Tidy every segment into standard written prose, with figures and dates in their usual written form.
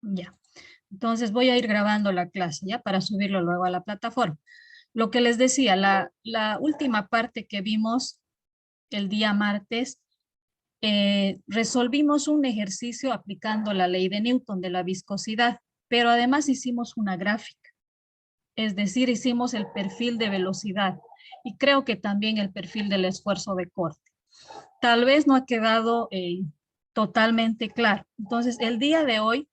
Ya. Entonces voy a ir grabando la clase, ¿ya? Para subirlo luego a la plataforma. Lo que les decía, la última parte que vimos el día martes, resolvimos un ejercicio aplicando la ley de Newton de la viscosidad, pero además hicimos una gráfica, es decir, hicimos el perfil de velocidad y creo que también el perfil del esfuerzo de corte. Tal vez no ha quedado totalmente claro. Entonces, el día de hoy,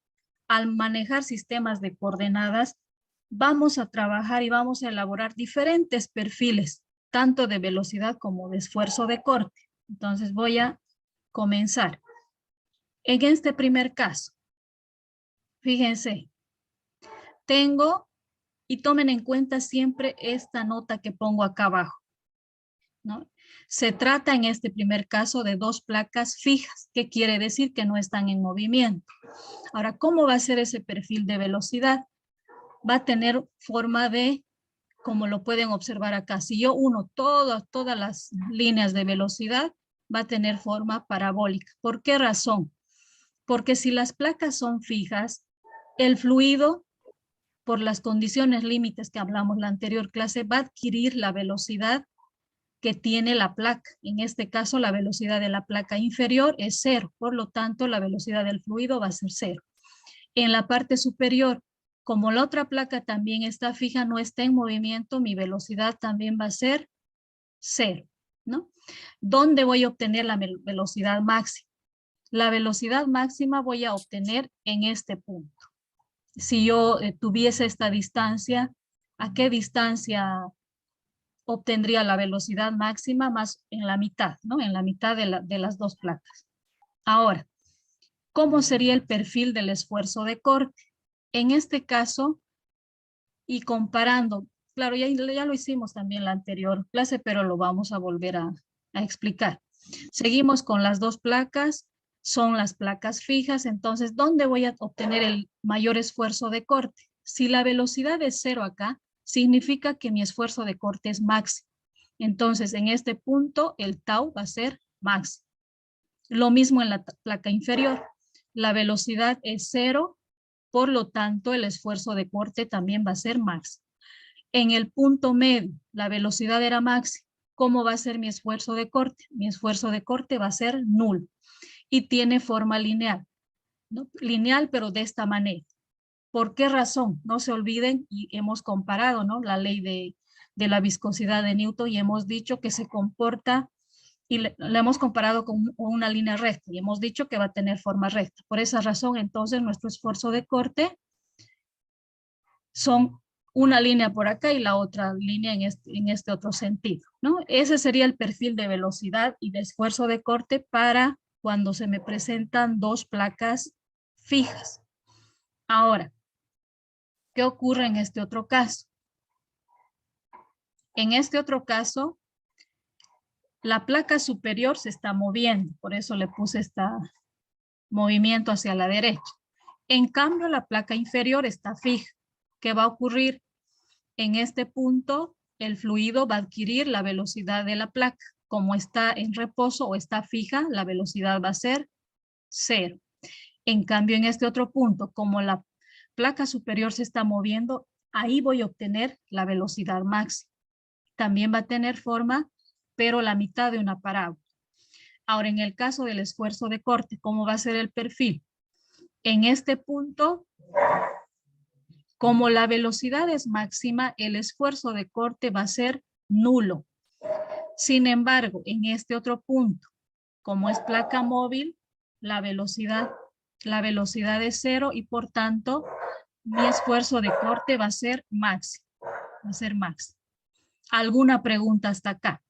al manejar sistemas de coordenadas, vamos a trabajar y vamos a elaborar diferentes perfiles, tanto de velocidad como de esfuerzo de corte. Entonces, voy a comenzar. En este primer caso, fíjense, tengo, y tomen en cuenta siempre esta nota que pongo acá abajo, ¿no? Se trata en este primer caso de dos placas fijas, que quiere decir que no están en movimiento. Ahora, ¿cómo va a ser ese perfil de velocidad? Va a tener forma de, como lo pueden observar acá, si yo uno todas las líneas de velocidad, va a tener forma parabólica. ¿Por qué razón? Porque si las placas son fijas, el fluido, por las condiciones límites que hablamos la anterior clase, va a adquirir la velocidad que tiene la placa. En este caso, la velocidad de la placa inferior es cero, por lo tanto, la velocidad del fluido va a ser cero. En la parte superior, como la otra placa también está fija, no está en movimiento, mi velocidad también va a ser cero, ¿no? ¿Dónde voy a obtener la velocidad máxima? La velocidad máxima voy a obtener en este punto. Si yo tuviese esta distancia, ¿a qué distancia obtendría la velocidad máxima? Más en la mitad, ¿no? En la mitad de las dos placas. Ahora, ¿cómo sería el perfil del esfuerzo de corte? En este caso, y comparando, claro, ya lo hicimos también en la anterior clase, pero lo vamos a volver a explicar. Seguimos con las dos placas, son las placas fijas, entonces, ¿dónde voy a obtener el mayor esfuerzo de corte? Si la velocidad es cero acá, significa que mi esfuerzo de corte es máximo. Entonces, en este punto, el tau va a ser máximo. Lo mismo en la placa inferior. La velocidad es cero, por lo tanto, el esfuerzo de corte también va a ser máximo. En el punto medio, la velocidad era máxima. ¿Cómo va a ser mi esfuerzo de corte? Mi esfuerzo de corte va a ser nulo y tiene forma lineal, ¿no? Lineal, pero de esta manera. ¿Por qué razón? No se olviden, y hemos comparado, ¿no? La ley de la viscosidad de Newton y hemos dicho que se comporta y le hemos comparado con una línea recta y hemos dicho que va a tener forma recta. Por esa razón, entonces, nuestro esfuerzo de corte son una línea por acá y la otra línea en este otro sentido, ¿no? Ese sería el perfil de velocidad y de esfuerzo de corte para cuando se me presentan dos placas fijas. Ahora, ¿qué ocurre en este otro caso? En este otro caso, la placa superior se está moviendo, por eso le puse este movimiento hacia la derecha. En cambio, la placa inferior está fija. ¿Qué va a ocurrir? En este punto, el fluido va a adquirir la velocidad de la placa. Como está en reposo o está fija, la velocidad va a ser cero. En cambio, en este otro punto, como la placa superior se está moviendo, ahí voy a obtener la velocidad máxima. También va a tener forma, pero la mitad de una parábola. Ahora, en el caso del esfuerzo de corte, ¿cómo va a ser el perfil? En este punto, como la velocidad es máxima, el esfuerzo de corte va a ser nulo. Sin embargo, en este otro punto, como es placa móvil, la velocidad es cero y por tanto mi esfuerzo de corte va a ser máximo. Va a ser máximo. ¿Alguna pregunta hasta acá?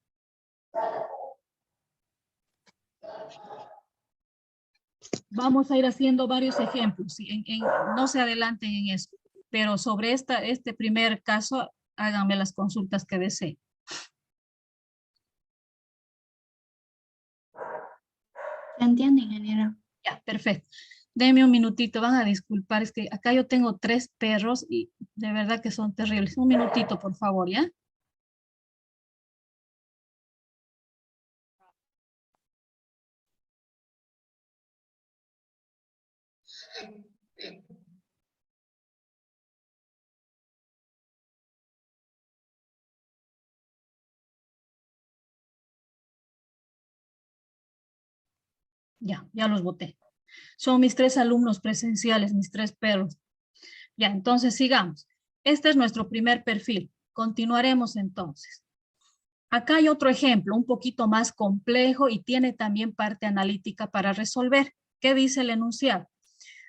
Vamos a ir haciendo varios ejemplos. No se adelanten en eso, pero sobre este primer caso, háganme las consultas que deseen. Entiendo, ingeniera. Ya, perfecto. Deme un minutito, van a disculpar, es que acá yo tengo 3 perros y de verdad que son terribles. Un minutito, por favor, ¿ya? Ya los boté. Son mis 3 alumnos presenciales, mis 3 perros. Ya, entonces sigamos. Este es nuestro primer perfil. Continuaremos entonces. Acá hay otro ejemplo, un poquito más complejo y tiene también parte analítica para resolver. ¿Qué dice el enunciado?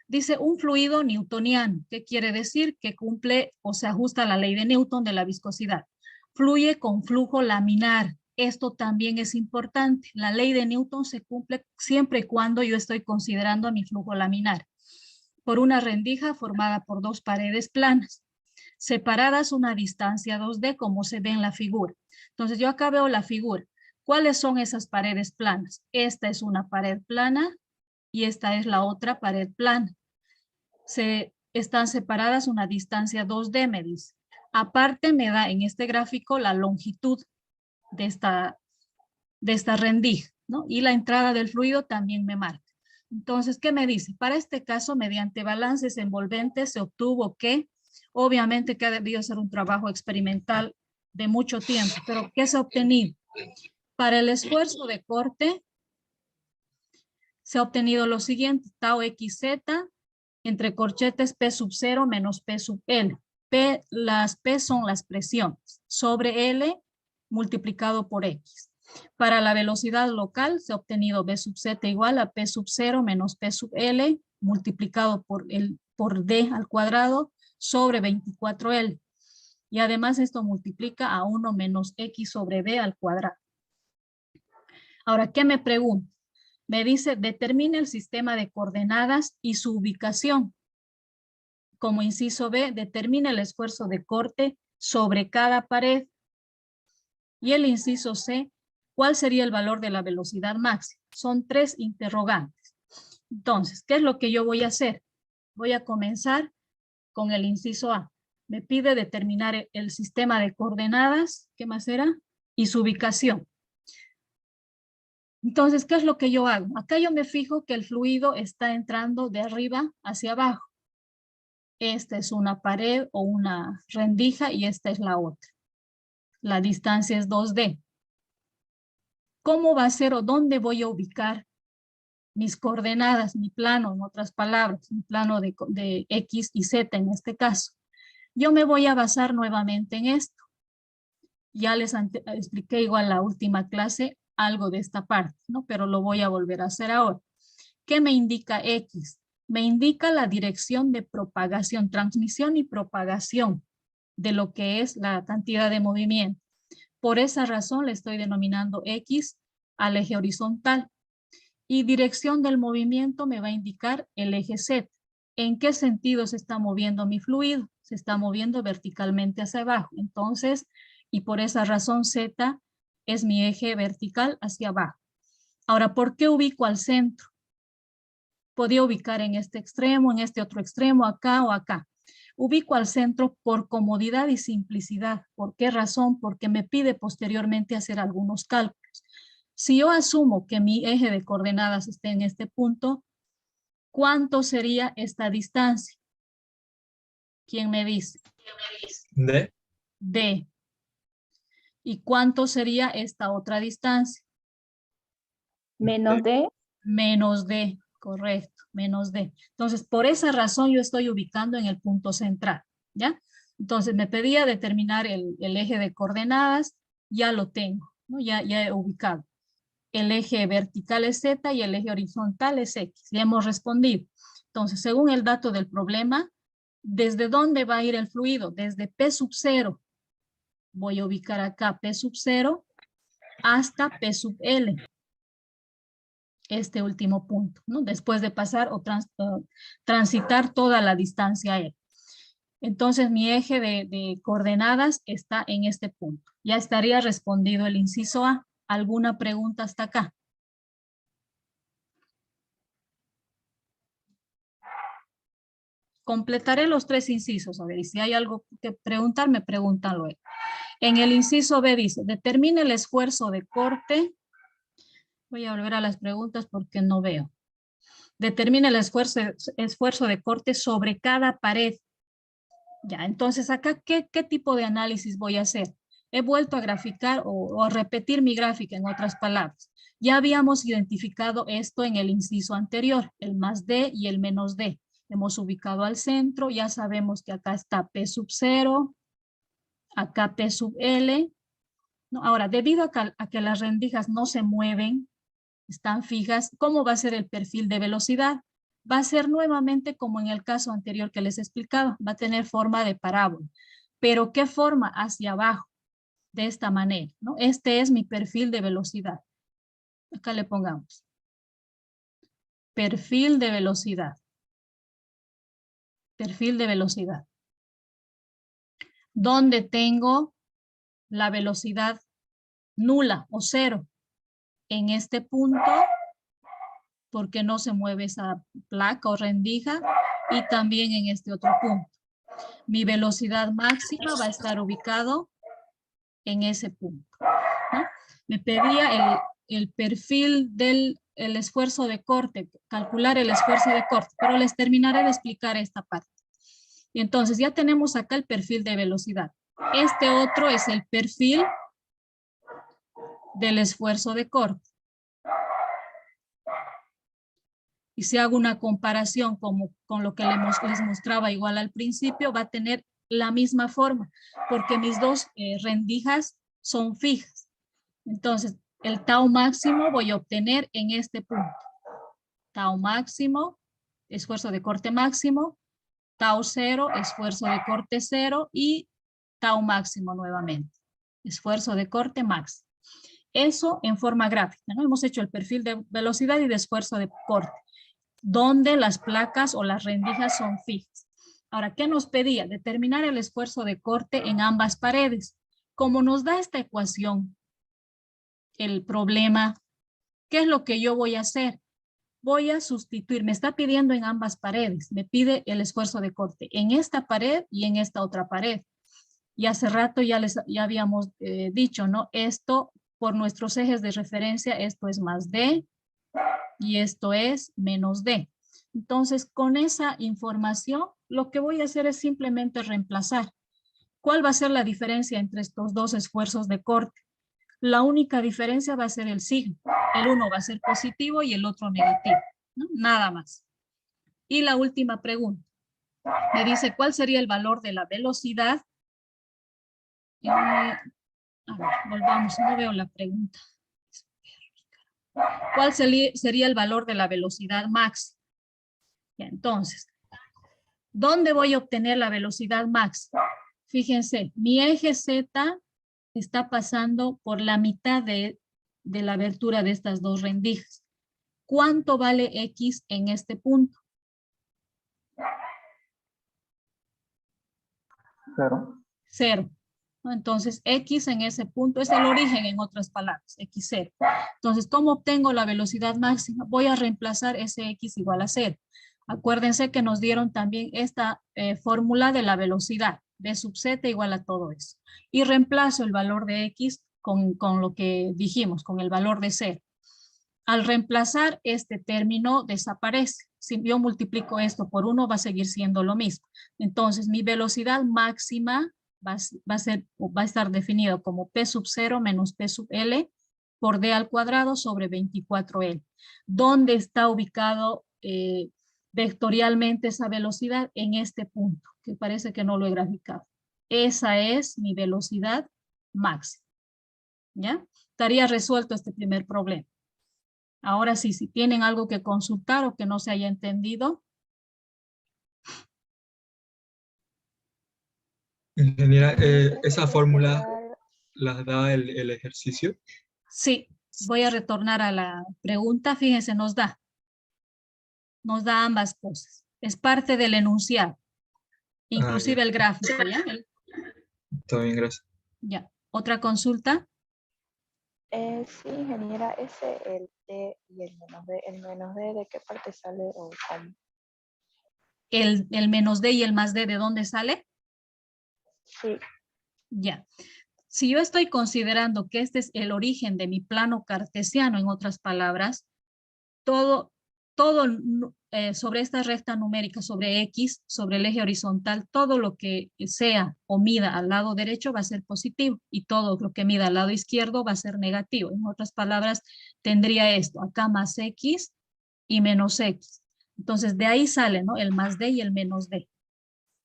Dice un fluido newtoniano. ¿Qué quiere decir? Que cumple o se ajusta a la ley de Newton de la viscosidad. Fluye con flujo laminar. Esto también es importante. La ley de Newton se cumple siempre y cuando yo estoy considerando mi flujo laminar por una rendija formada por 2 paredes planas, separadas una distancia 2D, como se ve en la figura. Entonces yo acá veo la figura. ¿Cuáles son esas paredes planas? Esta es una pared plana y esta es la otra pared plana. Están separadas una distancia 2D, me dice. Aparte me da en este gráfico la longitud de esta rendija, ¿no? Y la entrada del fluido también me marca. Entonces, ¿qué me dice? Para este caso, mediante balances envolventes se obtuvo que, obviamente que ha debido ser un trabajo experimental de mucho tiempo, pero ¿qué se ha obtenido? Para el esfuerzo de corte, se ha obtenido lo siguiente, tau xz entre corchetes P sub 0 menos P sub L. Las P son las presiones sobre L multiplicado por X. Para la velocidad local se ha obtenido B sub Z igual a P sub 0 menos P sub L multiplicado por D al cuadrado sobre 24L. Y además esto multiplica a 1 menos X sobre D al cuadrado. Ahora, ¿qué me pregunto? Me dice, determine el sistema de coordenadas y su ubicación. Como inciso B, determine el esfuerzo de corte sobre cada pared. Y el inciso C, ¿cuál sería el valor de la velocidad máxima? Son 3 interrogantes. Entonces, ¿qué es lo que yo voy a hacer? Voy a comenzar con el inciso A. Me pide determinar el sistema de coordenadas, ¿qué más era? Y su ubicación. Entonces, ¿qué es lo que yo hago? Acá yo me fijo que el fluido está entrando de arriba hacia abajo. Esta es una pared o una rendija y esta es la otra. La distancia es 2D. ¿Cómo va a ser o dónde voy a ubicar mis coordenadas, mi plano, en otras palabras, mi plano de X y Z en este caso? Yo me voy a basar nuevamente en esto. Ya les expliqué igual la última clase algo de esta parte, ¿no? Pero lo voy a volver a hacer ahora. ¿Qué me indica X? Me indica la dirección de propagación, transmisión y propagación de lo que es la cantidad de movimiento. Por esa razón le estoy denominando X al eje horizontal. Y dirección del movimiento me va a indicar el eje Z. ¿En qué sentido se está moviendo mi fluido? Se está moviendo verticalmente hacia abajo. Entonces, y por esa razón Z es mi eje vertical hacia abajo. Ahora, ¿por qué ubico al centro? Podía ubicar en este extremo, en este otro extremo, acá o acá. Ubico al centro por comodidad y simplicidad. ¿Por qué razón? Porque me pide posteriormente hacer algunos cálculos. Si yo asumo que mi eje de coordenadas esté en este punto, ¿cuánto sería esta distancia? ¿Quién me dice? D. D. ¿Y cuánto sería esta otra distancia? Menos D. Menos D, correcto, menos D. Entonces, por esa razón yo estoy ubicando en el punto central, ¿ya? Entonces, me pedía determinar el eje de coordenadas, ya lo tengo, ¿no? Ya he ubicado. El eje vertical es Z y el eje horizontal es X. Ya hemos respondido. Entonces, según el dato del problema, ¿desde dónde va a ir el fluido? Desde P sub 0. Voy a ubicar acá P sub 0 hasta P sub L. Este último punto, ¿no? Después de pasar o transitar toda la distancia L. Entonces, mi eje de coordenadas está en este punto. Ya estaría respondido el inciso A. ¿Alguna pregunta hasta acá? Completaré los 3 incisos, a ver, y si hay algo que preguntar, me preguntan luego. En el inciso B dice, determine el esfuerzo de corte. Voy a volver a las preguntas porque no veo. Determine el esfuerzo de corte sobre cada pared. Ya, entonces acá, ¿qué tipo de análisis voy a hacer? He vuelto a graficar o a repetir mi gráfica en otras palabras. Ya habíamos identificado esto en el inciso anterior, el más D y el menos D. Hemos ubicado al centro, ya sabemos que acá está P sub 0, acá P sub L. ¿No? Ahora, debido a que las rendijas no se mueven, están fijas, ¿cómo va a ser el perfil de velocidad? Va a ser nuevamente como en el caso anterior que les explicaba, va a tener forma de parábola. Pero ¿qué forma? Hacia abajo, de esta manera, ¿no? Este es mi perfil de velocidad. Acá le pongamos. Perfil de velocidad. Perfil de velocidad. Donde tengo la velocidad nula o cero. En este punto, porque no se mueve esa placa o rendija, y también en este otro punto. Mi velocidad máxima va a estar ubicado en ese punto, ¿no? Me pedía el perfil del esfuerzo de corte, calcular el esfuerzo de corte, pero les terminaré de explicar esta parte. Y entonces ya tenemos acá el perfil de velocidad. Este otro es el perfil del esfuerzo de corte. Y si hago una comparación con lo que les mostraba igual al principio, va a tener la misma forma, porque mis dos rendijas son fijas. Entonces, el tau máximo voy a obtener en este punto. Tau máximo, esfuerzo de corte máximo, tau cero, esfuerzo de corte cero y tau máximo nuevamente. Esfuerzo de corte máximo. Eso en forma gráfica, ¿no? Hemos hecho el perfil de velocidad y de esfuerzo de corte, donde las placas o las rendijas son fijas. Ahora, ¿qué nos pedía? Determinar el esfuerzo de corte en ambas paredes. Como nos da esta ecuación, el problema, ¿qué es lo que yo voy a hacer? Voy a sustituir, me está pidiendo en ambas paredes, me pide el esfuerzo de corte en esta pared y en esta otra pared. Y hace rato ya habíamos dicho, ¿no? Esto, por nuestros ejes de referencia, esto es más D y esto es menos D. Entonces, con esa información, lo que voy a hacer es simplemente reemplazar. ¿Cuál va a ser la diferencia entre estos dos esfuerzos de corte? La única diferencia va a ser el signo. El uno va a ser positivo y el otro negativo, ¿no? Nada más. Y la última pregunta. Me dice, ¿cuál sería el valor de la velocidad? A ver, volvamos, no veo la pregunta. ¿Cuál sería el valor de la velocidad máxima? Entonces, ¿dónde voy a obtener la velocidad máxima? Fíjense, mi eje Z está pasando por la mitad de la abertura de estas dos rendijas. ¿Cuánto vale X en este punto? 0. 0. Entonces, X en ese punto es el origen, en otras palabras, X0. Entonces, ¿cómo obtengo la velocidad máxima? Voy a reemplazar ese X igual a 0. Acuérdense que nos dieron también esta fórmula de la velocidad, B sub Z igual a todo eso. Y reemplazo el valor de X con lo que dijimos, con el valor de 0. Al reemplazar, este término desaparece. Si yo multiplico esto por 1, va a seguir siendo lo mismo. Entonces, mi velocidad máxima va a estar definido como P sub 0 menos P sub L por D al cuadrado sobre 24L. ¿Dónde está ubicado vectorialmente esa velocidad? En este punto, que parece que no lo he graficado. Esa es mi velocidad máxima. ¿Ya? Estaría resuelto este primer problema. Ahora sí, si tienen algo que consultar o que no se haya entendido. Ingeniera, ¿esa fórmula la da el ejercicio? Sí, voy a retornar a la pregunta. Fíjense, nos da ambas cosas. Es parte del enunciado, inclusive el gráfico, ¿ya? Está bien, gracias. Ya. ¿Otra consulta? Sí, ingeniera, el D y el menos D, ¿de qué parte sale o cómo? El menos D y el más D, ¿de dónde sale? Sí. Ya. Si yo estoy considerando que este es el origen de mi plano cartesiano, en otras palabras, todo sobre esta recta numérica, sobre X, sobre el eje horizontal, todo lo que sea o mida al lado derecho va a ser positivo y todo lo que mida al lado izquierdo va a ser negativo. En otras palabras, tendría esto, acá más X y menos X. Entonces, de ahí sale, ¿no? El más D y el menos D.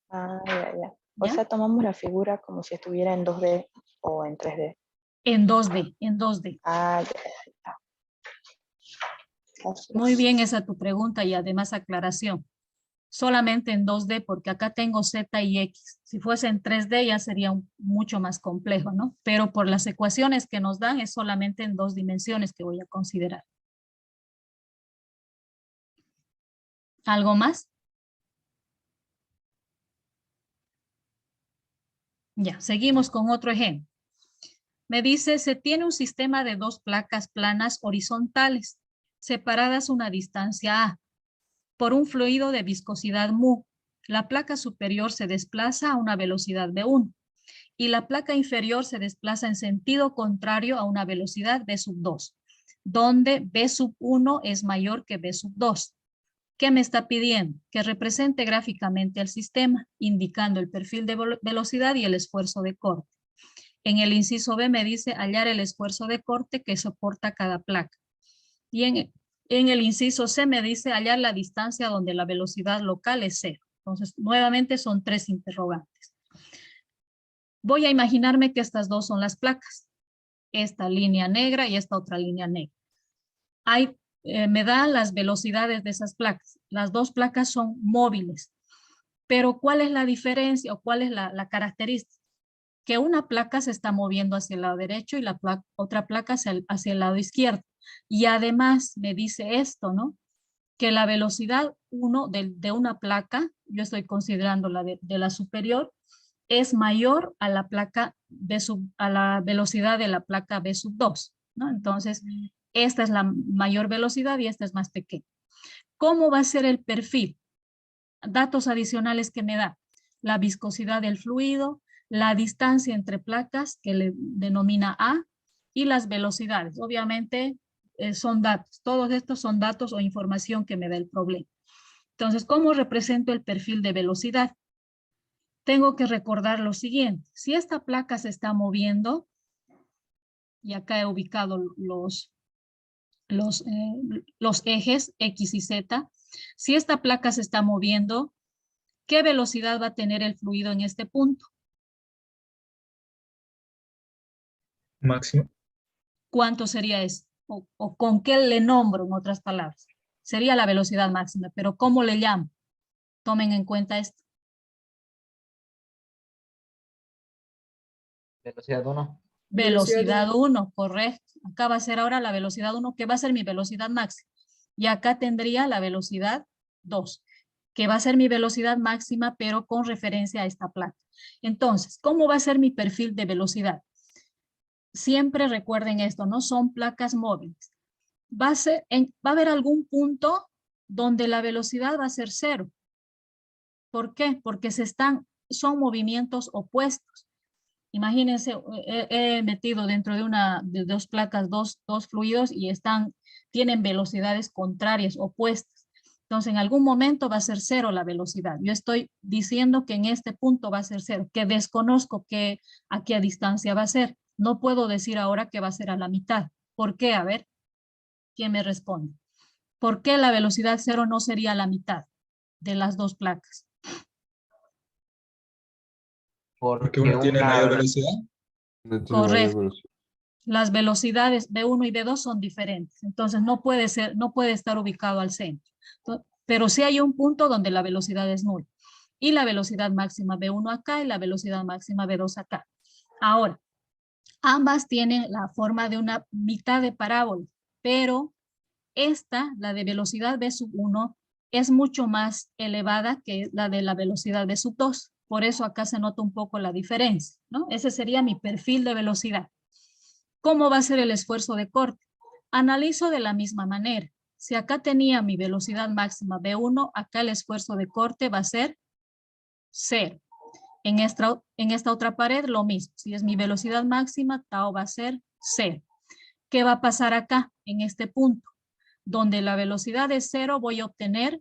Ah, ya. O ¿Ya? sea, tomamos la figura como si estuviera en 2D o en 3D. En 2D, en 2D. Ah, ya. Muy Gracias. bien, esa tu pregunta y además aclaración. Solamente en 2D porque acá tengo Z y X. Si fuese en 3D ya sería mucho más complejo, ¿no? Pero por las ecuaciones que nos dan es solamente en 2 dimensiones que voy a considerar. ¿Algo más? Ya, seguimos con otro ejemplo. Me dice, se tiene un sistema de 2 placas planas horizontales, separadas una distancia A, por un fluido de viscosidad mu. La placa superior se desplaza a una velocidad v1 y la placa inferior se desplaza en sentido contrario a una velocidad v sub 2, donde v sub 1 es mayor que v sub 2. ¿Qué me está pidiendo? Que represente gráficamente el sistema, indicando el perfil de velocidad y el esfuerzo de corte. En el inciso B me dice hallar el esfuerzo de corte que soporta cada placa. Y en el inciso C me dice hallar la distancia donde la velocidad local es 0. Entonces, nuevamente son 3 interrogantes. Voy a imaginarme que estas dos son las placas. Esta línea negra y esta otra línea negra. Me dan las velocidades de esas placas. Las dos placas son móviles. Pero ¿cuál es la diferencia o cuál es la característica? Que una placa se está moviendo hacia el lado derecho y la otra placa hacia el lado izquierdo. Y además me dice esto, ¿no? Que la velocidad 1 de una placa, yo estoy considerando la de la superior, es mayor a a la velocidad de la placa B sub 2, ¿no? Entonces, esta es la mayor velocidad y esta es más pequeña. ¿Cómo va a ser el perfil? Datos adicionales que me da. La viscosidad del fluido, la distancia entre placas, que le denomina A, y las velocidades. Obviamente son datos. Todos estos son datos o información que me da el problema. Entonces, ¿cómo represento el perfil de velocidad? Tengo que recordar lo siguiente. Si esta placa se está moviendo, y acá he ubicado los ejes X y Z, si esta placa se está moviendo, ¿qué velocidad va a tener el fluido en este punto? Máximo. ¿Cuánto sería eso? O con qué le nombro, en otras palabras. Sería la velocidad máxima, pero ¿cómo le llamo? Tomen en cuenta esto. Velocidad 1. Velocidad 1, correcto. Acá va a ser ahora la velocidad 1, que va a ser mi velocidad máxima. Y acá tendría la velocidad 2, que va a ser mi velocidad máxima, pero con referencia a esta placa. Entonces, ¿cómo va a ser mi perfil de velocidad? Siempre recuerden esto, no son placas móviles. Va a haber algún punto donde la velocidad va a ser 0. ¿Por qué? Porque son movimientos opuestos. Imagínense, he metido dentro de 2 placas, dos fluidos y tienen velocidades contrarias, opuestas. Entonces, en algún momento va a ser 0 la velocidad. Yo estoy diciendo que en este punto va a ser 0, que desconozco a qué distancia va a ser. No puedo decir ahora que va a ser a la mitad. ¿Por qué? A ver, ¿quién me responde? ¿Por qué la velocidad 0 no sería la mitad de las 2 placas? Porque uno tiene mayor velocidad. Correcto. Las velocidades B1 y B2 son diferentes. Entonces no puede estar ubicado al centro. Pero sí hay un punto donde la velocidad es nula. Y la velocidad máxima B1 acá y la velocidad máxima B2 acá. Ahora, ambas tienen la forma de una mitad de parábola, pero la de velocidad V sub 1, es mucho más elevada que la de la velocidad V sub 2. Por eso acá se nota un poco la diferencia, ¿no? Ese sería mi perfil de velocidad. ¿Cómo va a ser el esfuerzo de corte? Analizo de la misma manera. Si acá tenía mi velocidad máxima V1, acá el esfuerzo de corte va a ser 0. En esta otra pared lo mismo. Si es mi velocidad máxima, tau va a ser 0. ¿Qué va a pasar acá en este punto? Donde la velocidad es 0, voy a obtener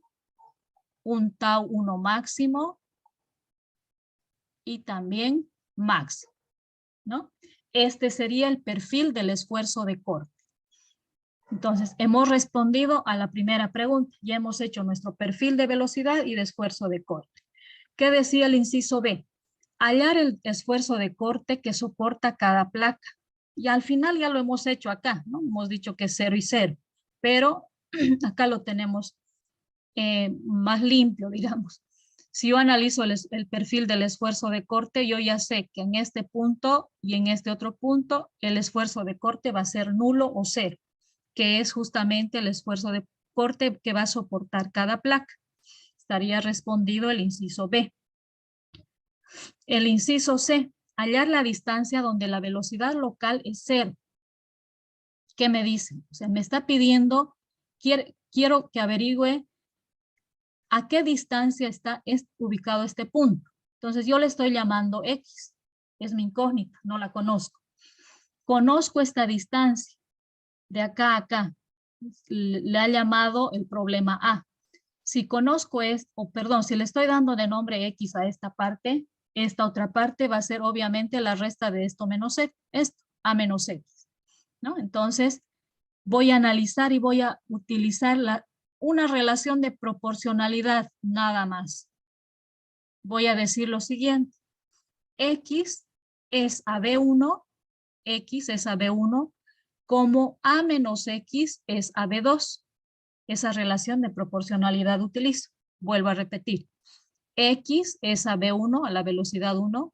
un tau 1 máximo y también máximo, ¿no? Este sería el perfil del esfuerzo de corte. Entonces, hemos respondido a la primera pregunta. Ya hemos hecho nuestro perfil de velocidad y de esfuerzo de corte. ¿Qué decía el inciso B? Hallar el esfuerzo de corte que soporta cada placa. Y al final ya lo hemos hecho acá, ¿no? Hemos dicho que es 0 y 0, pero acá lo tenemos más limpio, digamos. Si yo analizo el perfil del esfuerzo de corte, yo ya sé que en este punto y en este otro punto, el esfuerzo de corte va a ser nulo o 0, que es justamente el esfuerzo de corte que va a soportar cada placa. Estaría respondido el inciso B. El inciso C, hallar la distancia donde la velocidad local es 0. ¿Qué me dicen? O sea, me está pidiendo, quiero que averigüe a qué distancia está ubicado este punto. Entonces yo le estoy llamando X. Es mi incógnita, no la conozco. Conozco esta distancia de acá a acá. Le ha llamado el problema A. Si conozco si le estoy dando de nombre X a esta parte, esta otra parte va a ser obviamente la resta de esto menos X, esto, A menos X, ¿no? Entonces, voy a analizar y voy a utilizar una relación de proporcionalidad, nada más. Voy a decir lo siguiente. X es a B1, X es a B1, como A menos X es a B2. Esa relación de proporcionalidad utilizo. Vuelvo a repetir. X es a B1, a la velocidad 1,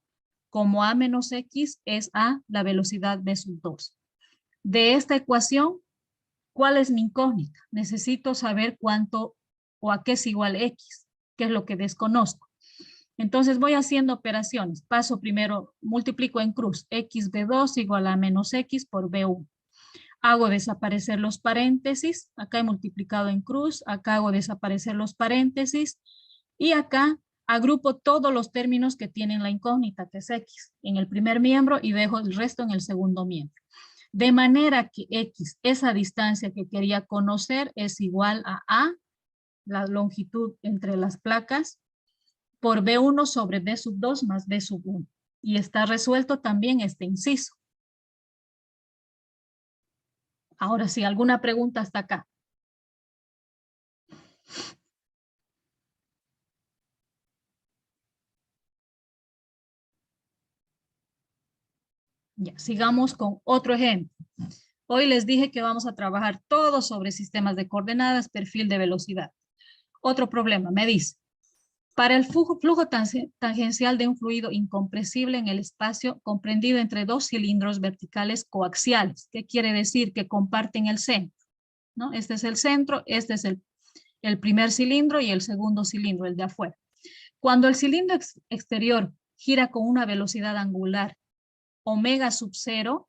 como A menos X es a la velocidad B sub 2. De esta ecuación, ¿cuál es mi incógnita? Necesito saber cuánto o a qué es igual X, que es lo que desconozco. Entonces voy haciendo operaciones. Paso primero, multiplico en cruz. X B2 igual a menos X por B1. Hago desaparecer los paréntesis. Acá he multiplicado en cruz. Acá hago desaparecer los paréntesis. Y acá agrupo todos los términos que tienen la incógnita, que es X, en el primer miembro y dejo el resto en el segundo miembro. De manera que X, esa distancia que quería conocer, es igual a la longitud entre las placas, por B1 sobre B sub 2 más B sub 1. Y está resuelto también este inciso. Ahora sí, ¿alguna pregunta hasta acá? Ya, sigamos con otro ejemplo. Hoy les dije que vamos a trabajar todo sobre sistemas de coordenadas, perfil de velocidad. Otro problema, me dice, para el flujo tangencial de un fluido incompresible en el espacio comprendido entre dos cilindros verticales coaxiales. ¿Qué quiere decir? Que comparten el centro, ¿no? Este es el centro, este es el primer cilindro y el segundo cilindro, el de afuera. Cuando el cilindro exterior gira con una velocidad angular omega sub 0,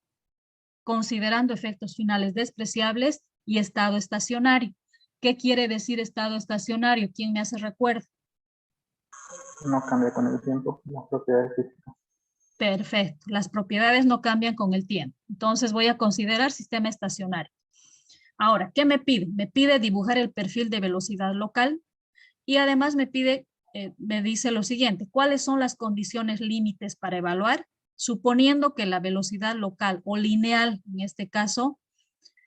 considerando efectos finales despreciables y estado estacionario. ¿Qué quiere decir estado estacionario? ¿Quién me hace recuerdo? No cambia con el tiempo, las propiedades físicas. Perfecto, las propiedades no cambian con el tiempo. Entonces voy a considerar sistema estacionario. Ahora, ¿qué me pide? Me pide dibujar el perfil de velocidad local y además me dice lo siguiente, ¿cuáles son las condiciones límites para evaluar? Suponiendo que la velocidad local o lineal, en este caso,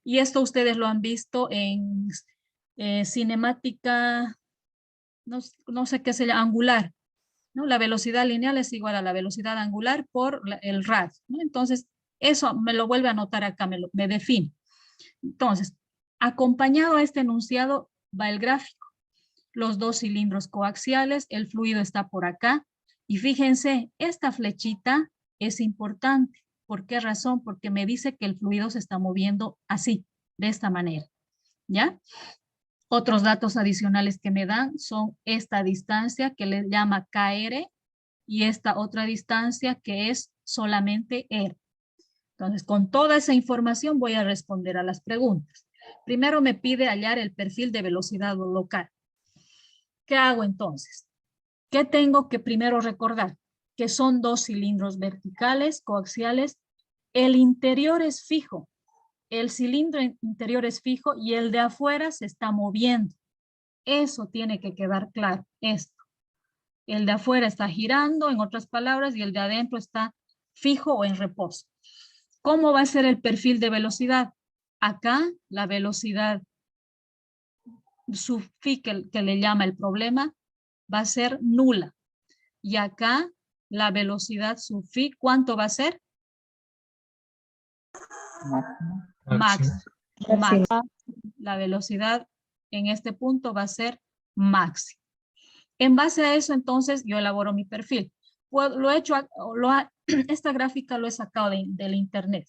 y esto ustedes lo han visto en cinemática, no sé qué se llama, angular, ¿no? La velocidad lineal es igual a la velocidad angular por el radio, ¿no? Entonces, eso me lo vuelve a anotar acá, me define. Entonces, acompañado a este enunciado va el gráfico. Los dos cilindros coaxiales, el fluido está por acá. Y fíjense, esta flechita es importante. ¿Por qué razón? Porque me dice que el fluido se está moviendo así, de esta manera. ¿Ya? Otros datos adicionales que me dan son esta distancia que le llama KR y esta otra distancia que es solamente R. Entonces, con toda esa información voy a responder a las preguntas. Primero me pide hallar el perfil de velocidad local. ¿Qué hago entonces? ¿Qué tengo que primero recordar? Que son dos cilindros verticales, coaxiales. El interior es fijo. el cilindro interior es fijo y el de afuera se está moviendo. Eso tiene que quedar claro, esto. El de afuera está girando, en otras palabras, y el de adentro está fijo o en reposo. ¿Cómo va a ser el perfil de velocidad? Acá la velocidad sub phi que le llama el problema va a ser nula. Y acá la velocidad sub phi, ¿cuánto va a ser? Máximo. Max. La velocidad en este punto va a ser máxima. En base a eso, entonces, yo elaboro mi perfil. Pues, esta gráfica lo he sacado del internet,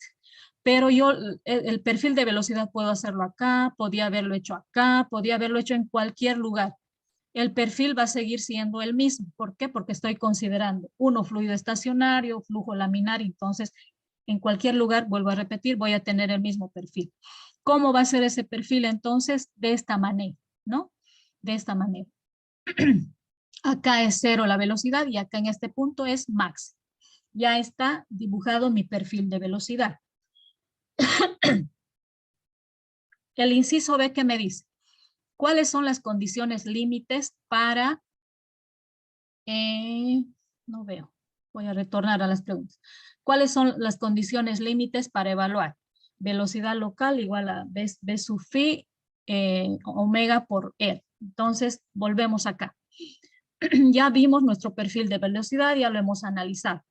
pero yo el perfil de velocidad puedo hacerlo acá, podía haberlo hecho acá, podía haberlo hecho en cualquier lugar. El perfil va a seguir siendo el mismo. ¿Por qué? Porque estoy considerando fluido estacionario, flujo laminar, entonces en cualquier lugar, vuelvo a repetir, voy a tener el mismo perfil. ¿Cómo va a ser ese perfil entonces? De esta manera, ¿no? De esta manera. Acá es 0 la velocidad y acá en este punto es max. Ya está dibujado mi perfil de velocidad. El inciso B, ¿qué me dice? ¿Cuáles son las condiciones límites para... no veo. Voy a retornar a las preguntas. ¿Cuáles son las condiciones límites para evaluar? Velocidad local igual a B sub phi omega por R. Entonces, volvemos acá. Ya vimos nuestro perfil de velocidad, ya lo hemos analizado.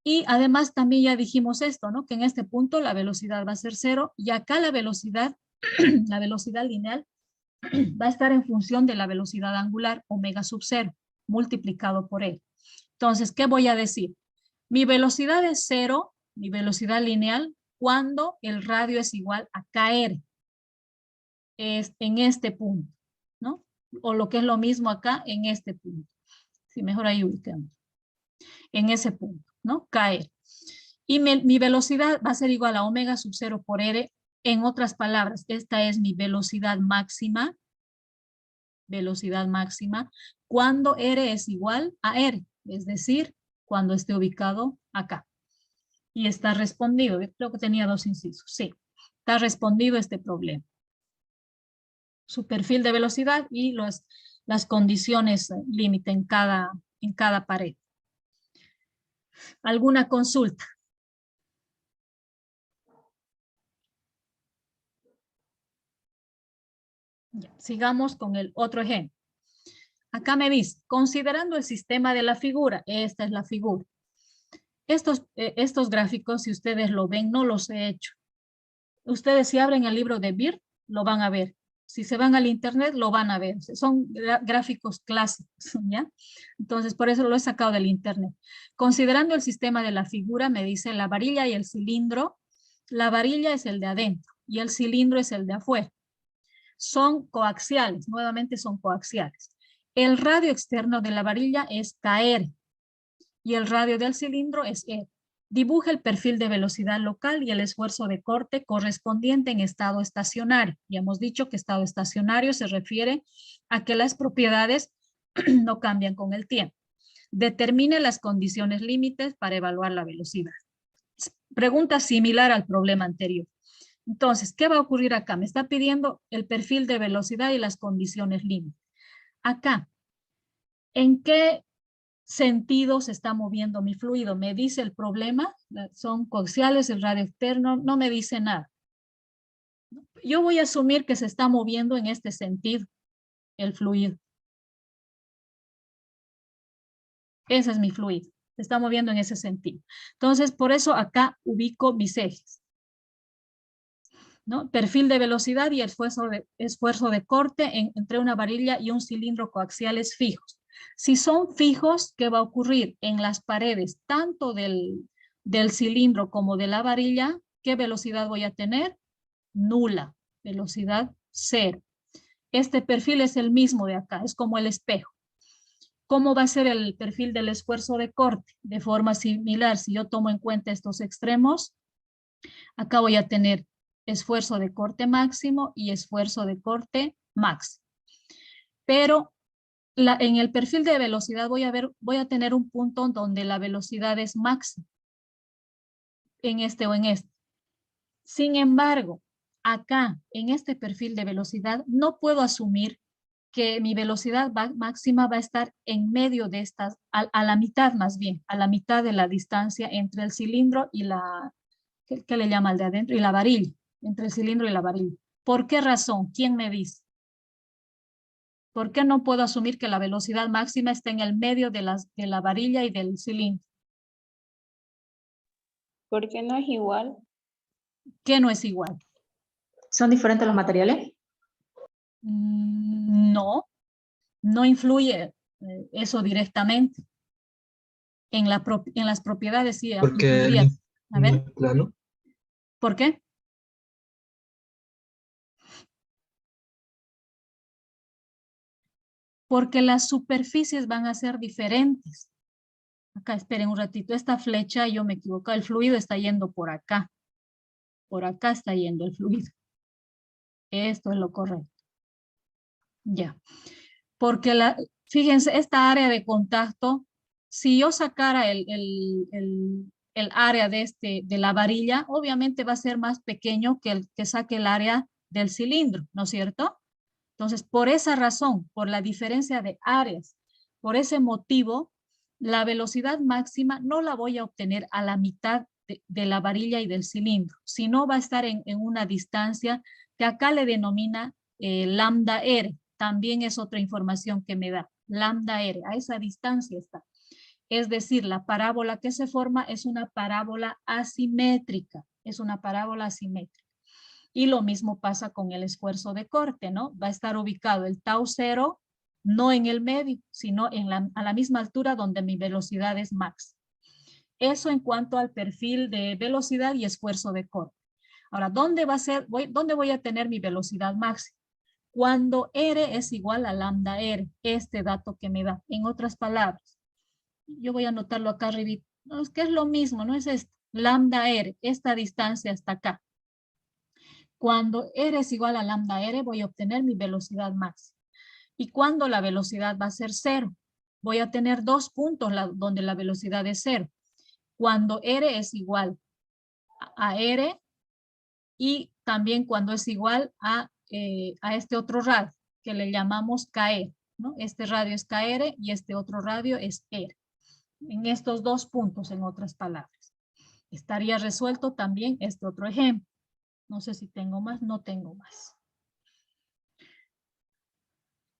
Y además también ya dijimos esto, ¿no? Que en este punto la velocidad va a ser 0 y acá la velocidad lineal va a estar en función de la velocidad angular omega sub 0 multiplicado por L. Entonces, ¿qué voy a decir? Mi velocidad es 0, mi velocidad lineal, cuando el radio es igual a KR. Es en este punto, ¿no? O lo que es lo mismo acá en este punto. Si mejor ahí ubicamos. En ese punto, ¿no? KR. Y mi velocidad va a ser igual a omega sub 0 por R. En otras palabras, esta es mi velocidad máxima cuando R es igual a R, es decir, cuando esté ubicado acá. Y está respondido, creo que tenía 2 incisos, sí, está respondido este problema. Su perfil de velocidad y las condiciones límite en cada pared. ¿Alguna consulta? Ya, sigamos con el otro ejemplo. Acá me dice, considerando el sistema de la figura, esta es la figura. Estos gráficos, si ustedes lo ven, no los he hecho. Ustedes si abren el libro de Beer, lo van a ver. Si se van al internet, lo van a ver. Son gráficos clásicos, ¿ya? Entonces, por eso lo he sacado del internet. Considerando el sistema de la figura, me dice la varilla y el cilindro. La varilla es el de adentro y el cilindro es el de afuera. Son coaxiales, nuevamente son coaxiales. El radio externo de la varilla es KR y el radio del cilindro es R. Dibuja el perfil de velocidad local y el esfuerzo de corte correspondiente en estado estacionario. Ya hemos dicho que estado estacionario se refiere a que las propiedades no cambian con el tiempo. Determine las condiciones límites para evaluar la velocidad. Pregunta similar al problema anterior. Entonces, ¿qué va a ocurrir acá? Me está pidiendo el perfil de velocidad y las condiciones límites. Acá, ¿en qué sentido se está moviendo mi fluido? Me dice el problema, son coaxiales, el radio externo, no me dice nada. Yo voy a asumir que se está moviendo en este sentido, el fluido. Ese es mi fluido, se está moviendo en ese sentido. Entonces, por eso acá ubico mis ejes, ¿no? Perfil de velocidad y esfuerzo de corte entre una varilla y un cilindro coaxiales fijos. Si son fijos, ¿qué va a ocurrir? En las paredes, tanto del cilindro como de la varilla, ¿qué velocidad voy a tener? Nula, velocidad 0. Este perfil es el mismo de acá, es como el espejo. ¿Cómo va a ser el perfil del esfuerzo de corte? De forma similar, si yo tomo en cuenta estos extremos, acá voy a tener esfuerzo de corte máximo y esfuerzo de corte máximo. Pero en el perfil de velocidad voy a tener un punto donde la velocidad es máxima. En este o en este. Sin embargo, acá, en este perfil de velocidad, no puedo asumir que mi velocidad máxima va a estar en medio de estas, a la mitad más bien, a la mitad de la distancia entre el cilindro y la, ¿qué le llama el de adentro? Y la varilla, entre el cilindro y la varilla. ¿Por qué razón? ¿Quién me dice? ¿Por qué no puedo asumir que la velocidad máxima está en el medio de la varilla y del cilindro? ¿Por qué no es igual? ¿Qué no es igual? ¿Son diferentes los materiales? No, no influye eso directamente. En las propiedades sí Porque influiría. A no ver, es plano. ¿por qué? Porque las superficies van a ser diferentes. Acá, esperen un ratito. Esta flecha, yo me equivoco. El fluido está yendo por acá. Por acá está yendo el fluido. Esto es lo correcto. Ya. Porque fíjense, esta área de contacto, si yo sacara el área de la varilla, obviamente va a ser más pequeño que el que saque el área del cilindro, ¿no es cierto? Entonces, por esa razón, por la diferencia de áreas, por ese motivo, la velocidad máxima no la voy a obtener a la mitad de la varilla y del cilindro, sino va a estar en una distancia que acá le denomina lambda R. También es otra información que me da. Lambda R, a esa distancia está. Es decir, la parábola que se forma es una parábola asimétrica. Es una parábola asimétrica. Y lo mismo pasa con el esfuerzo de corte, ¿no? Va a estar ubicado el tau cero, no en el medio, sino a la misma altura donde mi velocidad es max. Eso en cuanto al perfil de velocidad y esfuerzo de corte. Ahora, ¿dónde voy a tener mi velocidad máxima? Cuando R es igual a lambda R, este dato que me da. En otras palabras, yo voy a anotarlo acá arriba. No, es que es lo mismo, no es esto. Lambda R, esta distancia hasta acá. Cuando R es igual a lambda R, voy a obtener mi velocidad máxima. Y cuando la velocidad va a ser cero, voy a tener dos puntos donde la velocidad es cero. Cuando R es igual a R y también cuando es igual a este otro radio que le llamamos KR, ¿no? Este radio es KR y este otro radio es R. En estos dos puntos, en otras palabras. Estaría resuelto también este otro ejemplo. No sé si tengo más, no tengo más.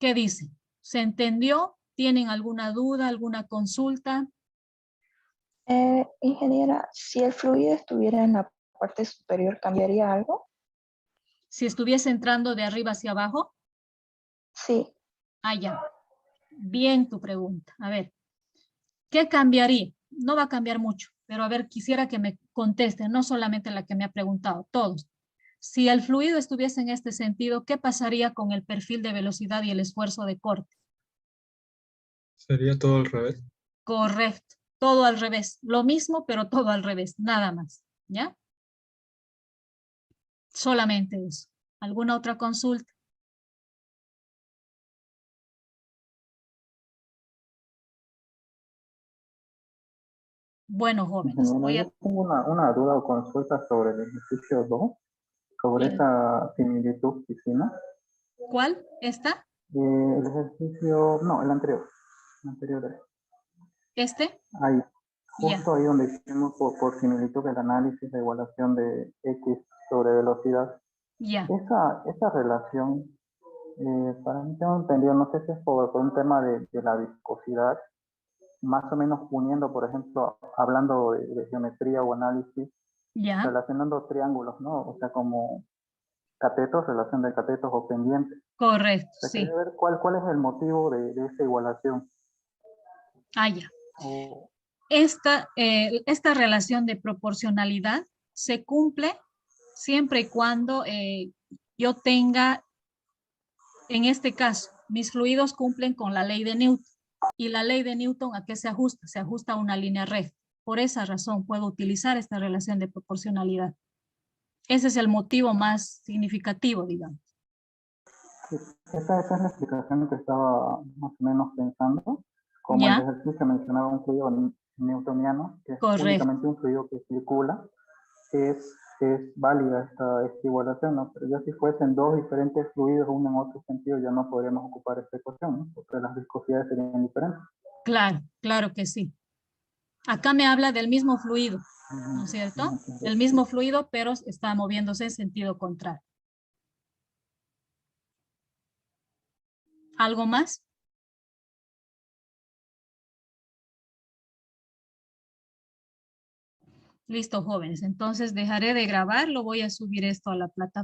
¿Qué dice? ¿Se entendió? ¿Tienen alguna duda, alguna consulta? Ingeniera, si el fluido estuviera en la parte superior, ¿cambiaría algo? Si estuviese entrando de arriba hacia abajo. Sí. Ah, ya. Bien tu pregunta. A ver, ¿qué cambiaría? No va a cambiar mucho, pero a ver, quisiera que me contesten, no solamente la que me ha preguntado, todos. Si el fluido estuviese en este sentido, ¿qué pasaría con el perfil de velocidad y el esfuerzo de corte? Sería todo al revés. Correcto, todo al revés. Lo mismo, pero todo al revés, nada más. ¿Ya? Solamente eso. ¿Alguna otra consulta? Bueno, jóvenes, voy Ingeniero, a... yo tengo una duda o consulta sobre el ejercicio 2, sobre esa similitud que hicimos. ¿Cuál? ¿Esta? El ejercicio, no, el anterior. El anterior. ¿Este? Ahí, Ya. justo ahí donde hicimos por similitud el análisis de igualación de X sobre velocidad. Ya. Esa relación, para mí tengo entendido, no sé si es por un tema de la viscosidad, más o menos uniendo, por ejemplo, hablando de geometría o análisis, Ya. relacionando triángulos, ¿no? O sea, como catetos, relación de catetos o pendientes. Correcto, O sea, sí. quería ver cuál es el motivo de esa igualación. Ah, ya. O, Esta relación de proporcionalidad se cumple siempre y cuando yo tenga, en este caso, mis fluidos cumplen con la ley de Newton. ¿Y la ley de Newton a qué se ajusta? Se ajusta a una línea recta. Por esa razón puedo utilizar esta relación de proporcionalidad. Ese es el motivo más significativo, digamos. esa es la explicación que estaba más o menos pensando. Como el ¿Ya? ejercicio mencionaba un fluido newtoniano, que es Correcto. únicamente un fluido que circula, que es es válida esta igualación, ¿no? Pero ya si fuesen dos diferentes fluidos, uno en otro sentido, ya no podríamos ocupar esta ecuación, ¿no? Porque las viscosidades serían diferentes. Claro, claro que sí. Acá me habla del mismo fluido, ¿no es cierto? El mismo fluido, pero está moviéndose en sentido contrario. ¿Algo más? Listo, jóvenes. Entonces dejaré de grabar, lo voy a subir esto a la plataforma.